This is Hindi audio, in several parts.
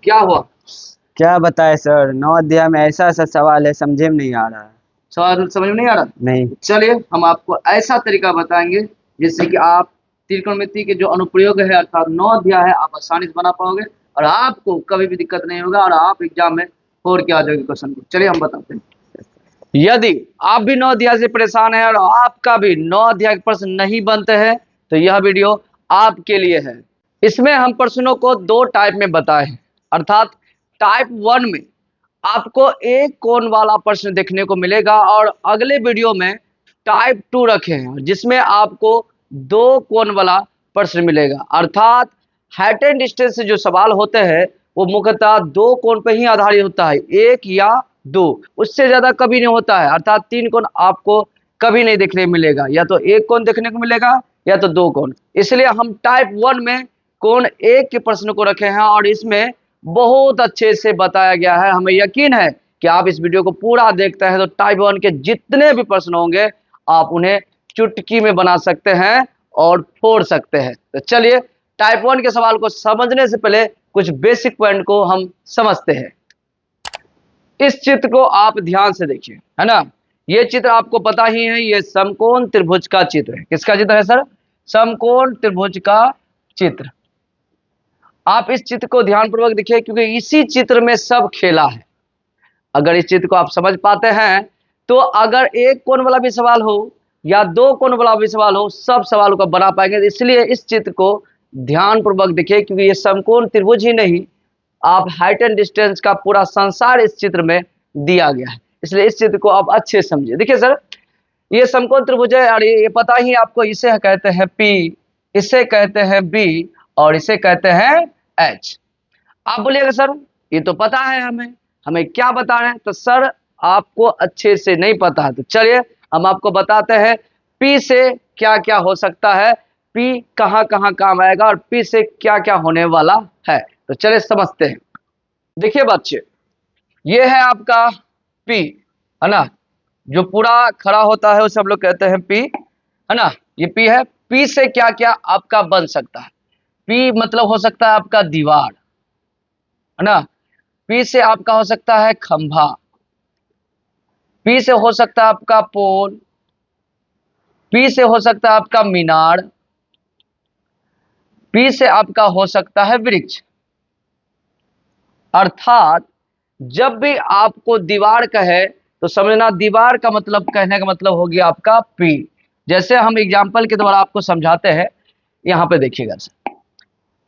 क्या हुआ? क्या बताए सर, 9 अध्याय में ऐसा ऐसा सवाल है, समझे में नहीं आ रहा है। सवाल समझ में नहीं आ रहा? नहीं। चलिए हम आपको ऐसा तरीका बताएंगे जिससे कि आप त्रिकोणमिति के जो अनुप्रयोग है अर्थात 9 अध्याय है आप आसानी से बना पाओगे और आपको कभी भी दिक्कत नहीं होगा और आप एग्जाम में और क्या आ जाएगी क्वेश्चन को। चलिए हम बताते हैं। यदि आप भी 9 अध्याय से परेशान है और आपका भी 9 अध्याय के प्रश्न नहीं बनते हैं तो यह वीडियो आपके लिए है। इसमें हम प्रश्नों को 2 टाइप में बताए हैं, अर्थात टाइप 1 में आपको एक कोण वाला प्रश्न देखने को मिलेगा और अगले वीडियो में टाइप 2 रखे हैं जिसमें आपको 2 कोण वाला प्रश्न मिलेगा। अर्थात हाइट एंड डिस्टेंस से जो सवाल होते हैं वो मुख्यतः 2 कोण पर ही आधारित होता है, 1 या 2, उससे ज्यादा कभी नहीं होता है। अर्थात 3 कोण आपको कभी नहीं देखने को मिलेगा, या तो 1 कोण देखने को मिलेगा या तो 2 कोण। इसलिए हम टाइप 1 में कोण 1 के प्रश्न को रखे हैं और इसमें बहुत अच्छे से बताया गया है। हमें यकीन है कि आप इस वीडियो को पूरा देखते हैं तो टाइप 1 के जितने भी प्रश्न होंगे आप उन्हें चुटकी में बना सकते हैं और फोड़ सकते हैं। तो चलिए टाइप 1 के सवाल को समझने से पहले कुछ बेसिक पॉइंट को हम समझते हैं। इस चित्र को आप ध्यान से देखिए, है ना। ये चित्र आपको पता ही है, ये समकोण त्रिभुज का चित्र है। किसका चित्र है सर? समकोण त्रिभुज का चित्र। आप इस चित्र को ध्यानपूर्वक देखिए क्योंकि इसी चित्र में सब खेला है। अगर इस चित्र को आप समझ पाते हैं तो अगर 1 कोण वाला भी सवाल हो या 2 कोण वाला भी सवाल हो, सब सवालों को बना पाएंगे। इसलिए इस चित्र को ध्यानपूर्वक देखिए क्योंकि ये समकोण त्रिभुज ही नहीं, आप हाइट एंड डिस्टेंस का पूरा संसार इस चित्र में दिया गया है। इसलिए इस चित्र को आप अच्छे से समझिए। देखिए सर, ये समकोण त्रिभुज है और ये पता ही आपको, इसे कहते हैं P, इसे कहते हैं B और इसे कहते हैं H। आप बोलिएगा सर ये तो पता है हमें, हमें क्या बता रहे हैं? तो सर आपको अच्छे से नहीं पता है, तो चलिए हम आपको बताते हैं P से क्या क्या हो सकता है, P कहाँ कहाँ काम आएगा और P से क्या क्या होने वाला है। तो चलिए समझते हैं। देखिए बच्चे, ये है आपका P, है ना, जो पूरा खड़ा होता है उसे हम लोग कहते हैं P, है ना। ये P है। P से क्या क्या आपका बन सकता है? P मतलब हो सकता है आपका दीवार, है ना। P से आपका हो सकता है खंभा, P से हो सकता है आपका पोल, P से हो सकता है आपका मीनार, P से आपका हो सकता है वृक्ष। अर्थात जब भी आपको दीवार कहे तो समझना दीवार का मतलब, कहने का मतलब हो गया आपका P। जैसे हम एग्जाम्पल के द्वारा आपको समझाते हैं, यहां पे देखिएगा सर,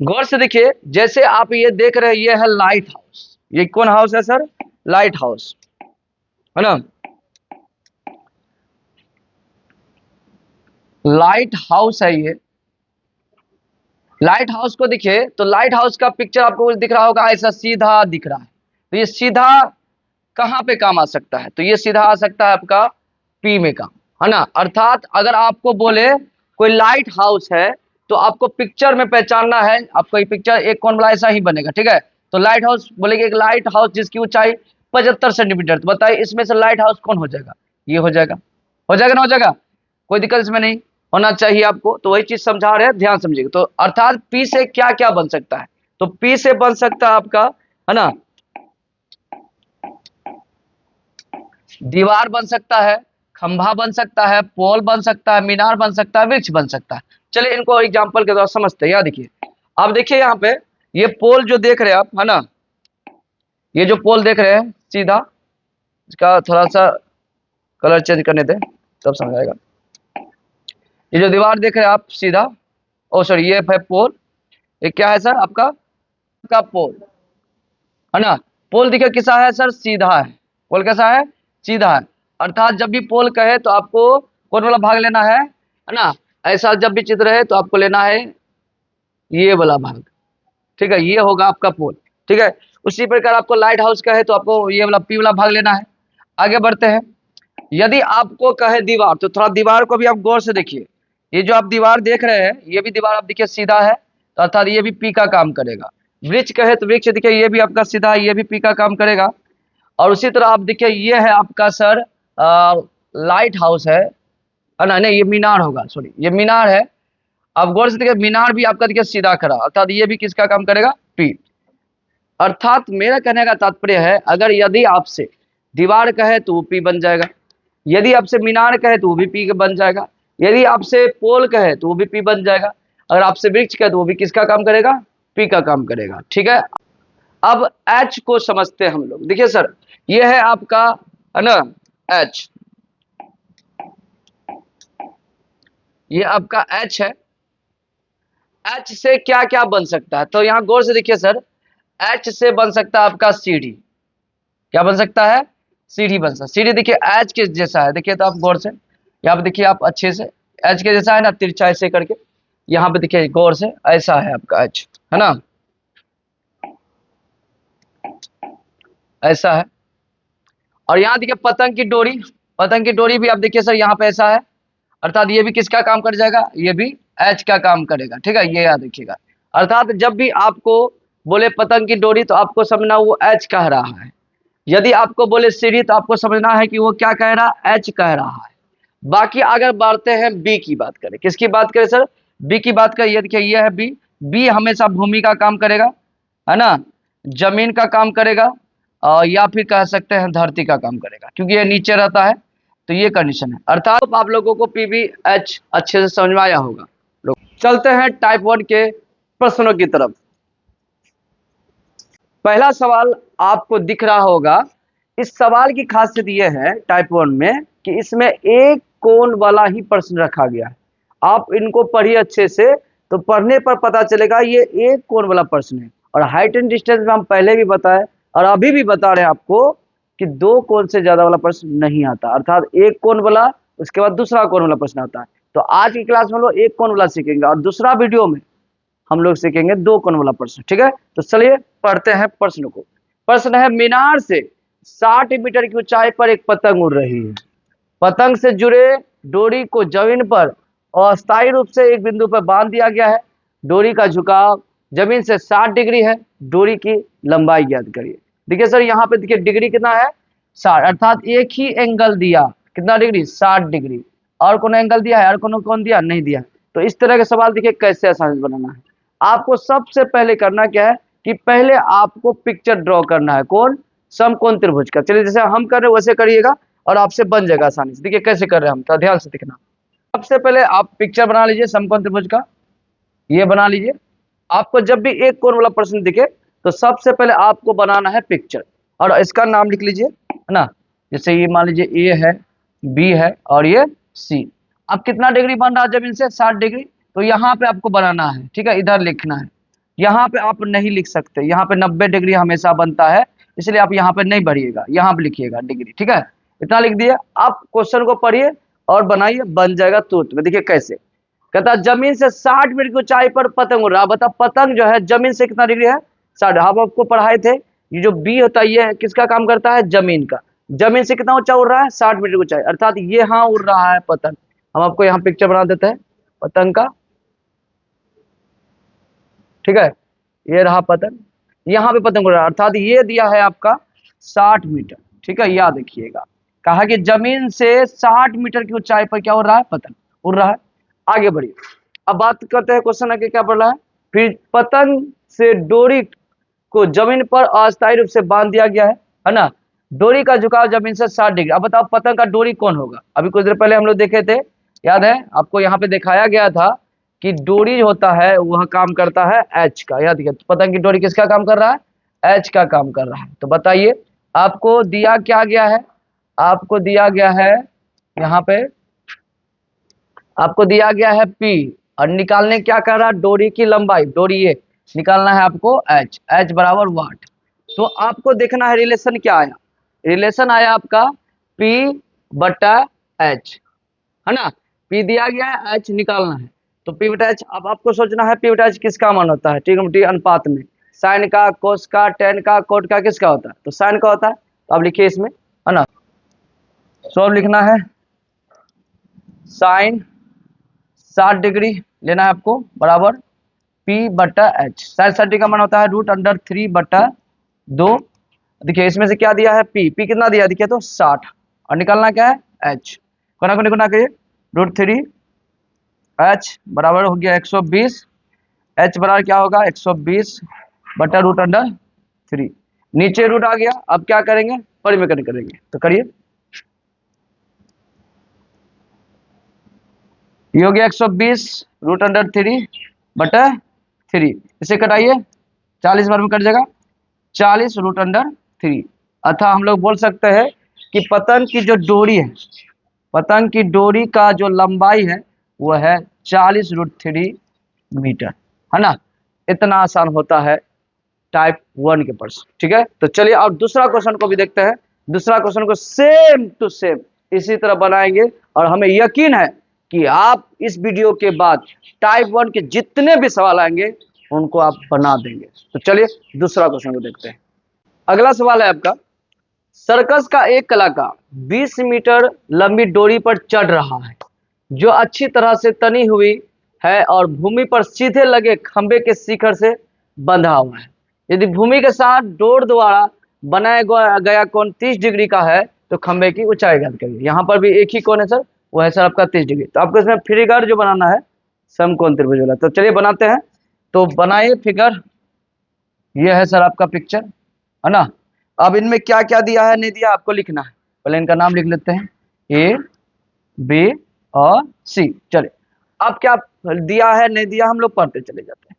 गौर से देखिए। जैसे आप ये देख रहे हैं, ये है लाइट हाउस। ये कौन हाउस है सर? लाइट हाउस, है ना। लाइट हाउस है ये। लाइट हाउस को देखिए तो लाइट हाउस का पिक्चर आपको दिख रहा होगा, ऐसा सीधा दिख रहा है। तो ये सीधा कहां पे काम आ सकता है? तो ये सीधा आ सकता है आपका P में काम, है ना। अर्थात अगर आपको बोले कोई लाइट हाउस है तो आपको पिक्चर में पहचानना है, आपको ये पिक्चर 1 कोण वाला ऐसा ही बनेगा, ठीक है। तो लाइट हाउस बोलेंगे एक लाइट हाउस जिसकी ऊंचाई 75 सेंटीमीटर। तो बताइए इसमें से लाइट हाउस कौन हो जाएगा? ये हो जाएगा। हो जाएगा ना? हो जाएगा, कोई दिक्कत इसमें नहीं होना चाहिए आपको। तो वही चीज समझा रहे हैं, ध्यान समझिएगा। तो अर्थात P से क्या क्या बन सकता है? तो P से बन सकता है आपका, है ना, दीवार बन सकता है, खंभा बन सकता है, पोल बन सकता है, मीनार बन सकता है, वृक्ष बन सकता है। चलिए इनको एग्जांपल के द्वारा समझते हैं। यहाँ देखिए, आप देखिए यहाँ पे ये पोल जो देख रहे हैं आप, है ना, ये जो पोल देख रहे हैं सीधा, इसका थोड़ा सा कलर चेंज करने दें तब समझ आएगा। ये जो दीवार देख रहे हैं आप सीधा, ओ सॉरी, ये है पोल। ये क्या है सर? आपका पोल, है ना। पोल देखिए किसा है सर? सीधा है। पोल कैसा है? सीधा है। अर्थात जब भी पोल कहे तो आपको कौन वाला भाग लेना है ना। ऐसा जब भी चित्र है तो आपको लेना है ये वाला भाग, ठीक है। ये होगा आपका पोल, ठीक है। उसी प्रकार आपको लाइट हाउस का है तो आपको ये वाला P वाला भाग लेना है। आगे बढ़ते हैं। यदि आपको कहे दीवार, तो थोड़ा दीवार को भी आप गौर से देखिए। ये जो आप दीवार देख रहे हैं, ये भी दीवार आप देखिए सीधा है, तो अर्थात ये भी P का काम करेगा। वृक्ष कहे तो वृक्ष देखिए ये भी आपका सीधा है, ये भी P का काम करेगा। और उसी तरह आप देखिए ये है आपका सर लाइट हाउस है ना, नहीं ये मीनार होगा, सॉरी ये मीनार है। आप गौर से देखिए मीनार भी आपका देखिए सीधा खड़ा, अर्थात ये भी किसका काम करेगा? P। अर्थात मेरा कहने का तात्पर्य है, अगर यदि आपसे दीवार कहे तो वो पी बन जाएगा, यदि आपसे मीनार कहे तो वो भी पी बन जाएगा, यदि आपसे पोल कहे तो वो भी पी बन जाएगा, अगर आपसे वृक्ष कहे तो वो भी किसका काम करेगा, पी का काम करेगा। ठीक है, अब एच को समझते हैं हम लोग। देखिए सर, ये है आपका, है ना, एच, ये आपका एच है। एच से क्या क्या बन सकता है, तो यहां गौर से देखिए सर, एच से बन सकता है आपका सीढ़ी। क्या बन सकता है, सीढ़ी बन सकता है। सीढ़ी देखिए एच के जैसा है, देखिए तो आप गौर से यहाँ पे देखिए, आप अच्छे से, एच के जैसा है ना, तिरछा ऐसे करके, यहाँ पे देखिए गौर से, ऐसा है आपका एच, है ना, ऐसा है। और यहाँ देखिए पतंग की डोरी, पतंग की डोरी भी आप देखिए सर यहाँ पे ऐसा है, अर्थात ये भी किसका काम कर जाएगा, ये भी एच का काम करेगा। ठीक है, ये याद रखिएगा। अर्थात जब भी आपको बोले पतंग की डोरी तो आपको समझना वो एच कह रहा है, यदि आपको बोले सीढ़ी तो आपको समझना है कि वो क्या कह रहा है, एच कह रहा है। बाकी अगर बढ़ते हैं बी की बात करें, किसकी बात करें सर, बी की बात करें। ये देखिए ये है बी, बी हमेशा भूमि का काम करेगा, है ना, जमीन का काम करेगा, या फिर कह सकते हैं धरती का काम करेगा, क्योंकि ये नीचे रहता है, तो ये कंडीशन है। अर्थात आप लोगों को पीवी एच अच्छे से समझ में आया होगा। लोग चलते हैं टाइप 1 के प्रश्नों की तरफ। पहला सवाल आपको दिख रहा होगा। इस सवाल की खासियत यह है टाइप 1 में कि इसमें एक कोण वाला ही प्रश्न रखा गया है। आप इनको पढ़िए अच्छे से, तो पढ़ने पर पता चलेगा ये एक कोण वाला प्रश्न है। और हाइट एंड डिस्टेंस में हम पहले भी बताए और अभी भी बता रहे हैं आपको कि दो कोण से ज्यादा वाला प्रश्न नहीं आता, अर्थात एक कोण वाला, उसके बाद दूसरा कोण वाला प्रश्न आता है। तो आज की क्लास में हम लोग एक कोण वाला सीखेंगे और दूसरा वीडियो में हम लोग सीखेंगे दो कोण वाला प्रश्न। ठीक है, तो चलिए पढ़ते हैं प्रश्न को। प्रश्न है, मीनार से 60 मीटर की ऊंचाई पर एक पतंग उड़ रही है। पतंग से जुड़े डोरी को जमीन पर अस्थायी रूप से एक बिंदु पर बांध दिया गया है। डोरी का झुकाव जमीन से 60 डिग्री है। डोरी की लंबाई ज्ञात करिए। देखिए सर, यहाँ पे देखिए डिग्री कितना है, 60, अर्थात एक ही एंगल दिया, कितना डिग्री, 60 डिग्री। और कौन एंगल दिया है, और कौन दिया, नहीं दिया। तो इस तरह के सवाल देखिए कैसे आसान बनाना है। आपको सबसे पहले करना क्या है कि पहले आपको पिक्चर ड्रॉ करना है, कौन, समकोण त्रिभुज का। चलिए जैसे हम कर रहे हैं वैसे करिएगा और आपसे बन जाएगा आसानी से। देखिए कैसे कर रहे हैं हम, तो ध्यान से देखना। सबसे पहले आप पिक्चर बना लीजिए समकोण त्रिभुज का, ये बना लीजिए। आपको जब भी एक कोण वाला प्रश्न दिखे तो सबसे पहले आपको बनाना है पिक्चर, और इसका नाम लिख लीजिए, है ना। जैसे ये मान लीजिए ए है, बी है और ये सी। अब कितना डिग्री बन रहा है जमीन से, 60 डिग्री। तो यहाँ पे आपको बनाना है, ठीक है, इधर लिखना है। यहाँ पे आप नहीं लिख सकते, यहाँ पे 90 डिग्री हमेशा बनता है, इसलिए आप यहाँ पे नहीं बढ़िएगा, यहाँ पे लिखिएगा डिग्री। ठीक है, इतना लिख दिए। आप क्वेश्चन को पढ़िए और बनाइए, बन जाएगा तुरंत में। देखिए कैसे कहता है, जमीन से 60 मीटर की ऊंचाई पर पतंग उड़ रहा है। बता पतंग जो है जमीन से कितना डिग्री है, 60। हम आपको पढ़ाए थे, ये जो बी होता है ये किसका काम करता है, जमीन का। जमीन से कितना ऊंचा उड़ रहा है, 60 मीटर की ऊंचाई, अर्थात ये हाँ उड़ रहा है पतंग। हम आपको यहाँ पिक्चर बना देते हैं पतंग का। ठीक है, ये रहा पतंग, यहाँ पे पतंग उड़ रहा है, अर्थात ये दिया है आपका 60 मीटर। ठीक है, याद रखिएगा, कहा कि जमीन से 60 मीटर की ऊंचाई पर क्या उड़ रहा है, पतंग उड़ रहा है। आगे बढ़िए, अब बात करते हैं क्वेश्चन आगे क्या पढ़ रहा है। फिर पतंग से डोरी को जमीन पर अस्थायी रूप से बांध दिया गया है ना। डोरी का झुकाव जमीन से 60 डिग्री। अब बताओ पतंग का डोरी कौन होगा। अभी कुछ देर पहले हम लोग देखे थे, याद है आपको, यहाँ पे दिखाया गया था कि डोरी होता है वह काम करता है एच का। याद है, पतंग की डोरी किसका काम कर रहा है, एच का काम कर रहा है। तो बताइए आपको दिया क्या गया है, आपको दिया गया है, यहाँ पे आपको दिया गया है P, और निकालने क्या कर रहा है, डोरी की लंबाई, डोरी ये निकालना है आपको H, H बराबर वाट। तो आपको देखना है रिलेशन क्या आया, रिलेशन आया आपका P बटा H, है ना। P दिया गया है, H निकालना है, तो P बटा H। अब आपको सोचना है P बटा H किसका मान होता है, ट्रिग्नोमेट्री अनुपात में, साइन का, कोस का, टेन का, कोट का किसका होता है, तो साइन का होता है। तो आप लिखिए इसमें, है ना, सब लिखना है साइन 60 डिग्री लेना है आपको, बराबर P बटा H। साइन 60 का मान होता है √3/2। देखिए इसमें से क्या दिया है, P कितना दिया देखिए, तो 60, और निकालना क्या है H, कोना को गुना करिए, √3H बराबर हो गया 120। H बराबर क्या होगा, 120 बटा √3। 3। नीचे रूट आ गया, अब क्या करेंगे, परिमेकरण करेंगे, तो करिए। ये हो गया 120 √3/3। इसे कटाइए, 40 बार में कट जाएगा, 40 √3। अतः हम लोग बोल सकते हैं कि पतंग की जो डोरी है, पतंग की डोरी का जो लंबाई है वो है 40 √3 मीटर, है ना। इतना आसान होता है टाइप 1 के प्रश्न, ठीक है। तो चलिए अब दूसरा क्वेश्चन को भी देखते हैं। दूसरा क्वेश्चन को सेम टू सेम इसी तरह बनाएंगे, और हमें यकीन है कि आप इस वीडियो के बाद टाइप 1 के जितने भी सवाल आएंगे उनको आप बना देंगे। तो चलिए दूसरा क्वेश्चन को देखते हैं। अगला सवाल है आपका, सर्कस का एक कलाकार 20 मीटर लंबी डोरी पर चढ़ रहा है जो अच्छी तरह से तनी हुई है और भूमि पर सीधे लगे खंबे के शिखर से बंधा हुआ है। यदि भूमि के साथ डोर द्वारा बनाया गया कोण 30 डिग्री का है तो खंबे की ऊंचाई ज्ञात करिए। यहाँ पर भी एक ही कोण है सर, वो है सर आपका 30 डिग्री। तो आपको इसमें फिगर जो बनाना है समकोण त्रिभुज वाला, तो चलिए बनाते हैं। तो बनाइए फिगर, ये है सर आपका पिक्चर, है ना। अब इनमें क्या क्या दिया है नहीं दिया आपको लिखना है, पहले इनका नाम लिख लेते हैं, ए बी और सी। चलिए अब क्या दिया है नहीं दिया हम लोग पढ़ते चले जाते हैं।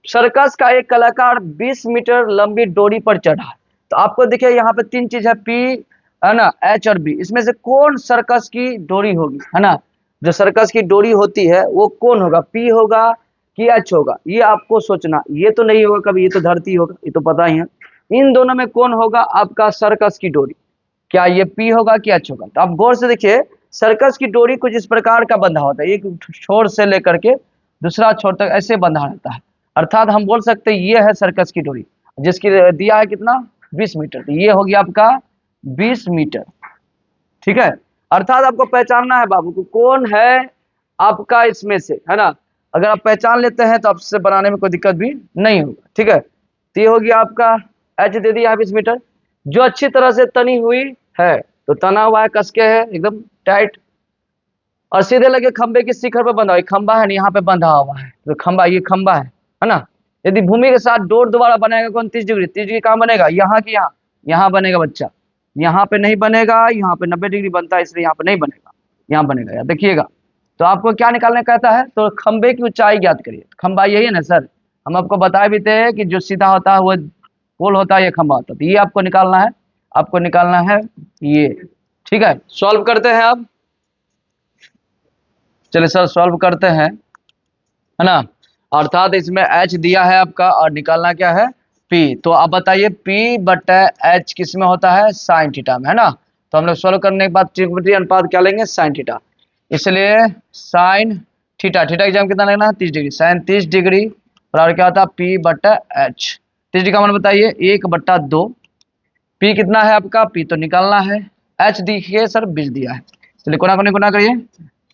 सर्कस का एक कलाकार 20 मीटर लंबी डोरी पर चढ़ा है। तो आपको देखिए यहाँ पे 3 चीज है, पी, है ना, एच और बी। इसमें से कौन सर्कस की डोरी होगी, है ना। जो सर्कस की डोरी होती है वो कौन होगा, पी होगा कि एच होगा, ये आपको सोचना। ये तो नहीं होगा कभी, ये तो धरती होगा, ये तो पता ही है। इन दोनों में कौन होगा आपका सर्कस की डोरी, क्या ये पी होगा कि एच होगा। तो आप गौर से देखिए, सर्कस की डोरी कुछ इस प्रकार का बंधा होता है, एक छोर से लेकर के दूसरा छोर तक ऐसे बंधा रहता है। अर्थात हम बोल सकते हैं ये है सर्कस की डोरी, जिसकी दिया है कितना 20 मीटर। तो ये हो गया आपका 20 मीटर, ठीक है। अर्थात आपको पहचानना है बाबू को कौन है आपका इसमें से, है ना। अगर आप पहचान लेते हैं तो आपसे बनाने में कोई दिक्कत भी नहीं होगा, ठीक है। तो ये हो गया आपका एच दे दिया 20 मीटर, जो अच्छी तरह से तनी हुई है, तो तना हुआ है, कसके है एकदम टाइट, और सीधे लगे खंबे के शिखर पर बंधा हुआ, खंबा है ना यहाँ पे बंधा हुआ है, तो खंबा, ये खंबा है ना। यदि भूमि के साथ डोर दोबारा बनाएगा कौन 30 डिग्री, 30 डिग्री कहाँ बनेगा, यहाँ की यहाँ, यहाँ बनेगा बच्चा, यहाँ पे नहीं बनेगा, यहाँ पे 90 डिग्री बनता है इसलिए यहाँ पे नहीं बनेगा, यहाँ बनेगा, यार देखिएगा। तो आपको क्या निकालने कहता है, तो खंबे की ऊंचाई ज्ञात करिए। खंबा यही है ना सर, हम आपको बताए भी थे कि जो सीधा होता है वो पोल होता है, ये खंबा होता है। तो ये आपको निकालना है, आपको निकालना है ये, ठीक है। सॉल्व करते हैं अब, चलिए सर सॉल्व करते हैं, है ना। अर्थात इसमें h दिया है आपका और निकालना क्या है p। तो आप बताइए p/h किस में होता है, साइन थीटा में, है ना। तो हम लोग सॉल्व करने के बाद त्रिकोणमितीय अनुपात क्या लेंगे, साइन थीटा। इसलिए साइन थीटा, थीटा की जगह कितना लेना है 30 डिग्री, साइन 30 डिग्री बराबर क्या होता है p/h। 30 डिग्री का मान बताइए 1/2। p कितना है आपका, p तो निकालना है, h देखिए सर 20 दिया है, चलिए कोना कोने गुना करिए,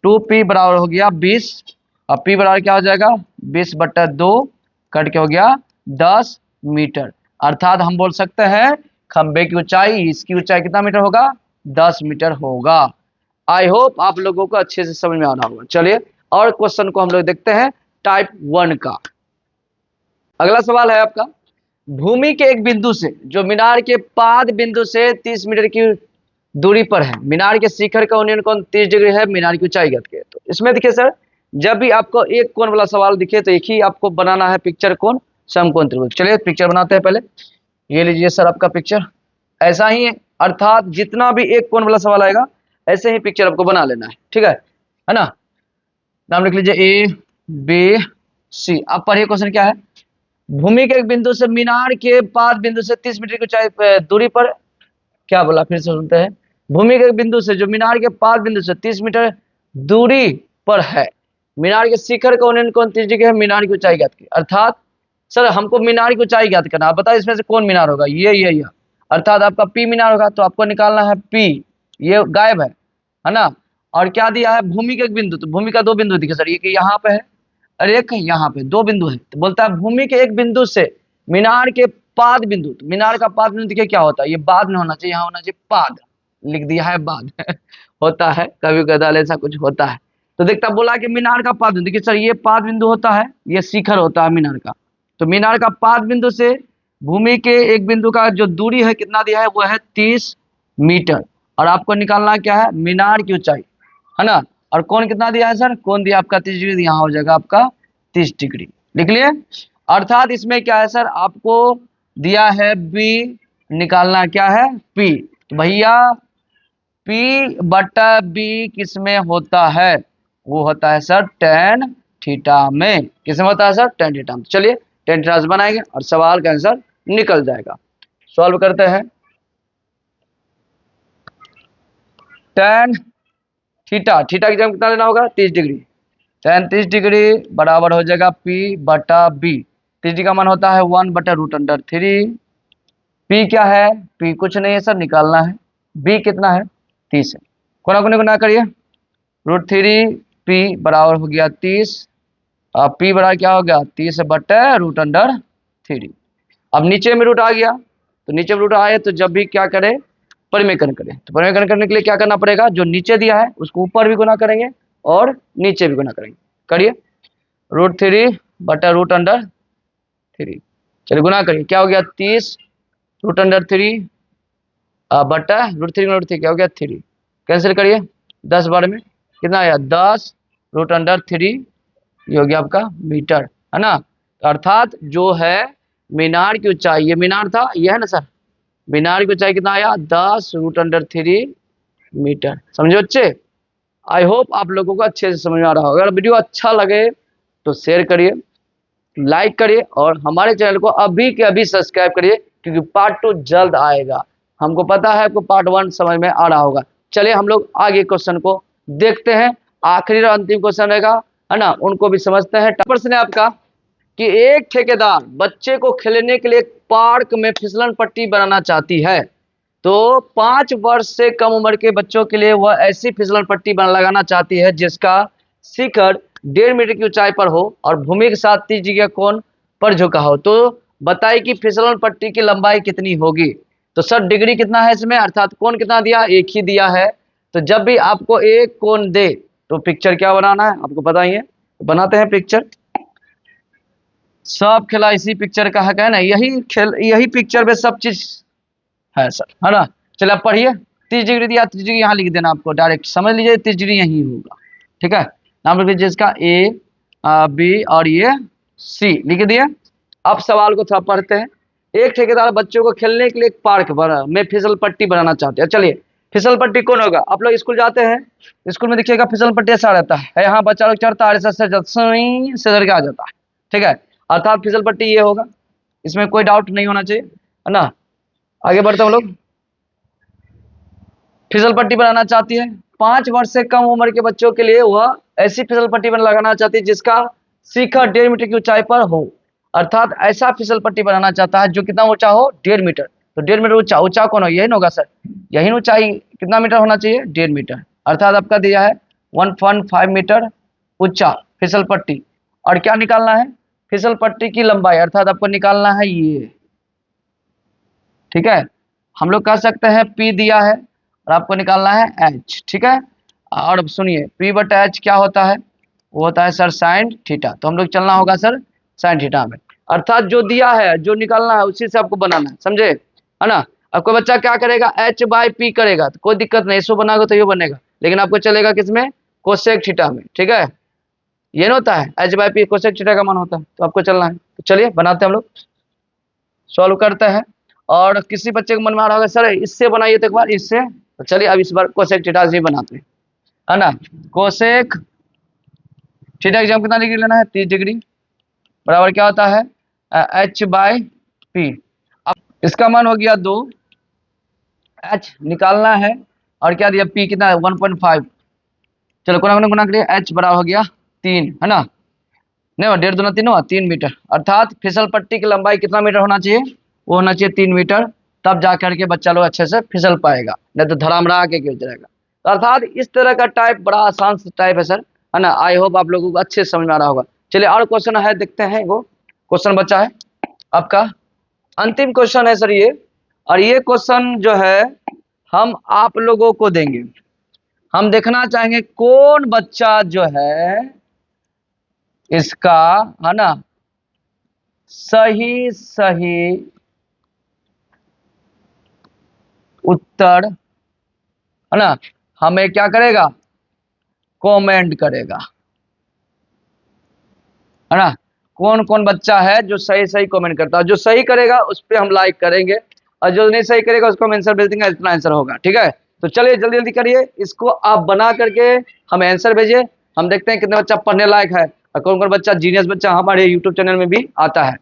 2p बराबर हो गया 20, और p बराबर क्या हो जाएगा 20/2 कट के हो गया 10 मीटर। अर्थात हम बोल सकते हैं खंबे की ऊंचाई, इसकी ऊंचाई कितना मीटर होगा, 10 मीटर होगा। आई होप आप लोगों को अच्छे से समझ में आ रहा होगा। चलिए और क्वेश्चन को हम लोग देखते हैं टाइप 1 का। अगला सवाल है आपका, भूमि के एक बिंदु से जो मीनार के पाद बिंदु से 30 मीटर की दूरी पर है, मीनार के शिखर का उन्नयन कोण 30 डिग्री है, मीनार की ऊंचाई ज्ञात कीजिए। तो इसमें देखिए सर, जब भी आपको एक कोण वाला सवाल दिखे तो एक ही आपको बनाना है पिक्चर, कोण समकोण त्रिभुज। चलिए पिक्चर बनाते हैं पहले, ये लीजिए सर आपका पिक्चर, ऐसा ही है। अर्थात जितना भी एक कोण वाला सवाल आएगा ऐसे ही पिक्चर आपको बना लेना है, ठीक है ना। नाम लिख लीजिए ए बी सी। अब पढ़िए क्वेश्चन क्या है, भूमि के एक बिंदु से मीनार के पाद बिंदु से 30 मीटर की ऊंचाई दूरी पर, क्या बोला फिर से सुनते हैं, भूमि के एक बिंदु से जो मीनार के पाद बिंदु से 30 मीटर दूरी पर है, मीनार के शिखर का उन्नयन कोण 30 डिग्री है, मीनार की ऊंचाई ज्ञात की। अर्थात सर हमको मीनार की ऊंचाई ज्ञात करना, आप बताओ इसमें से कौन मीनार होगा, ये अर्थात आपका पी मीनार होगा, तो आपको निकालना है पी, ये गायब है ना। और क्या दिया है, भूमि के एक बिंदु, तो भूमि का 2 बिंदु दिखे सर, ये कि यहाँ पे है और एक यहाँ पे, 2 बिंदु है। तो बोलता है भूमि के एक बिंदु से मीनार के पाद बिंदु, तो मीनार का पाद बिंदु देखिए क्या होता है, ये बाद में होना चाहिए, यहाँ होना चाहिए पाद, लिख दिया है बाद होता है कभी कदाल ऐसा कुछ होता है। तो देखता बोला कि मीनार का पाद बिंदु, देखिए सर ये पाद बिंदु होता है, ये शिखर होता है मीनार का। तो मीनार का पाद बिंदु से भूमि के एक बिंदु का जो दूरी है कितना दिया है, वो है 30 मीटर। और आपको निकालना क्या है, मीनार की ऊंचाई, है ना। और कोण कितना दिया है सर, कोण दिया आपका 30 डिग्री, यहाँ हो जाएगा आपका 30 डिग्री, लिख लिए। अर्थात इसमें क्या है सर, आपको दिया है बी, निकालना क्या है पी। तो भैया पी बटा बी किस में होता है, वो होता है सर tan थीटा में। किस में होता है सर, tan थीटा में। चलिए tan थीटा से बनाएंगे और सवाल का आंसर निकल जाएगा। सॉल्व करते हैं। tan थीटा, थीटा की जगह कितना लेना होगा, 30 डिग्री। tan 30 डिग्री बराबर हो जाएगा पी बटा बी। 30 डिग्री का मान होता है 1/√3। पी क्या है, पी कुछ नहीं है सर, निकालना है। बी कितना है, 30 है। कोना कोने गुना करिए, √3 पी बराबर हो गया 30। अब पी बराबर क्या हो गया, 30/√3। अब नीचे में रूट आ गया, तो नीचे में रूट आए तो जब भी क्या करे, परिमेयकरण करें। तो परिमेयकरण करने के लिए क्या करना पड़ेगा, जो नीचे दिया है उसको ऊपर भी गुना करेंगे और नीचे भी गुना करेंगे। करिए, √3/√3। चलिए गुना करिए, क्या हो गया 30√3 बटा √3 क्या हो गया 3। कैंसिल करिए, 10 बार में कितना आया 10√3, ये हो गया आपका मीटर, है ना। अर्थात जो है मीनार की ऊंचाई, ये मीनार था, ये है ना सर, मीनार की ऊंचाई कितना आया 10√3 मीटर। समझे बच्चे। आई होप आप लोगों को अच्छे से समझ में आ रहा होगा। अगर वीडियो अच्छा लगे तो शेयर करिए, लाइक करिए और हमारे चैनल को अभी के अभी सब्सक्राइब करिए, क्योंकि पार्ट 2 जल्द आएगा। हमको पता है आपको पार्ट 1 समझ में आ रहा होगा। चलिए हम लोग आगे क्वेश्चन को देखते हैं, आखिरी और अंतिम क्वेश्चन रहेगा, है ना, उनको भी समझते हैं। प्रश्न है आपका कि एक ठेकेदार बच्चे को खेलने के लिए पार्क में फिसलन पट्टी बनाना चाहती है। तो 5 वर्ष से कम उम्र के बच्चों के लिए वह ऐसी फिसलन पट्टी लगाना चाहती है जिसका शिखर 1.5 मीटर की ऊंचाई पर हो और भूमि के साथ 30 डिग्री कोण पर झुका हो। तो बताइए कि फिसलन पट्टी की लंबाई कितनी होगी। तो सर डिग्री कितना है इसमें, अर्थात कोण कितना दिया, एक ही दिया है। तो जब भी आपको एक कोण दे तो पिक्चर क्या बनाना है, आपको पता ही है। तो बनाते हैं पिक्चर। सब खेला इसी पिक्चर का है ना, यही पिक्चर में सब चीज है सर, है ना। चलिए आप पढ़िए, 30 डिग्री दिया, 30 डिग्री यहाँ लिख देना, आपको डायरेक्ट समझ लीजिए 30 डिग्री यही होगा। ठीक है, नाम लिख लीजिए इसका ए, बी और ये सी लिख दिए। अब सवाल को थोड़ा पढ़ते हैं। एक ठेकेदार बच्चों को खेलने के लिए एक पार्क में फिसल पट्टी बनाना चाहते हैं। चलिए फिसल पट्टी कौन होगा, आप लोग स्कूल जाते हैं, स्कूल में देखिएगा फिसल पट्टी ऐसा रहता है, यहाँ बच्चा लोग चढ़ता है, से डर के आ जाता है। ठीक है, अर्थात फिसल पट्टी ये होगा, इसमें कोई डाउट नहीं होना चाहिए, है ना। आगे बढ़ते हम लोग। फिसल पट्टी बनाना चाहती है, 5 वर्ष से कम उम्र के बच्चों के लिए वह ऐसी फिसल पट्टी लगाना चाहती है जिसका शिखर 1.5 मीटर की ऊंचाई पर हो। अर्थात ऐसा फिसल पट्टी बनाना चाहता है जो कितना ऊंचा हो, 1.5 मीटर। तो 1.5 मीटर ऊंचा, ऊंचा कौन हो, यही ना होगा सर, यही ऊंचाई कितना मीटर होना चाहिए, 1.5 मीटर। अर्थात आपका दिया है 1.5 मीटर ऊंचा फिसल पट्टी। और क्या निकालना है, फिसल पट्टी की लंबाई, अर्थात आपको निकालना है ये। ठीक है, हम लोग कह सकते हैं पी दिया है और आपको निकालना है एच। ठीक है, और सुनिए पी बटा एच क्या होता है, वो होता है सर साइन थीटा। तो हम लोग चलना होगा सर साइन थीटा में। अर्थात जो दिया है, जो निकालना है उसी से आपको बनाना है, समझे, है ना। अब कोई बच्चा क्या करेगा, एच बाई पी करेगा तो कोई दिक्कत नहीं, इसको बनाओगे तो ये बनेगा, लेकिन आपको चलेगा किसमें, कोसेक थीटा में। ठीक है, ये ना होता है H by P cosec theta का मान होता है, तो आपको चलना है। तो चलिए बनाते हैं हम लोग, सॉल्व करते हैं। और किसी बच्चे को मन में आ रहा होगा सर इससे बनाइए तो एक बार इससे, तो चलिए अब इस बार कोसेक थीटा से बनाते हैं, है ना। कोसेक थीटा एग्जाम कितना डिग्री लेना है, 30 डिग्री बराबर क्या होता है एच बाई पी। अब इसका मान हो गया 2, एच निकालना है और क्या दिया पी कितना है 1.5। चलो कोना गुना करिए, एच बराबर हो गया 3, है ना, नहीं 1.5 दूना 3 हुआ 3 मीटर। अर्थात फिसल पट्टी की लंबाई कितना मीटर होना चाहिए, वो होना चाहिए 3 मीटर, तब जा करके बच्चा लोग अच्छे से फिसल पाएगा, नहीं तो धड़ामड़ा के गिर जाएगा। तो अर्थात इस तरह का टाइप बड़ा आसान टाइप है सर, है ना। आई होप आप लोगों को अच्छे से समझ में आ रहा होगा। चलिए और क्वेश्चन है, देखते हैं। वो क्वेश्चन बचा है आपका अंतिम क्वेश्चन है सर ये, और ये क्वेश्चन जो है हम आप लोगों को देंगे। हम देखना चाहेंगे कौन बच्चा जो है इसका, है ना, सही सही उत्तर, है ना, हमें क्या करेगा, कमेंट करेगा, है ना। कौन कौन बच्चा है जो सही सही कमेंट करता है, जो सही करेगा उस पर हम लाइक करेंगे, और जो नहीं सही करेगा उसको हम आंसर भेज देंगे, इतना आंसर होगा, ठीक है। तो चलिए जल्दी जल्दी करिए, इसको आप बना करके हमें आंसर भेजिए, हम देखते हैं कितने बच्चा पढ़ने लायक है और कौन कौन बच्चा जीनियस बच्चा हमारे यूट्यूब चैनल में भी आता है।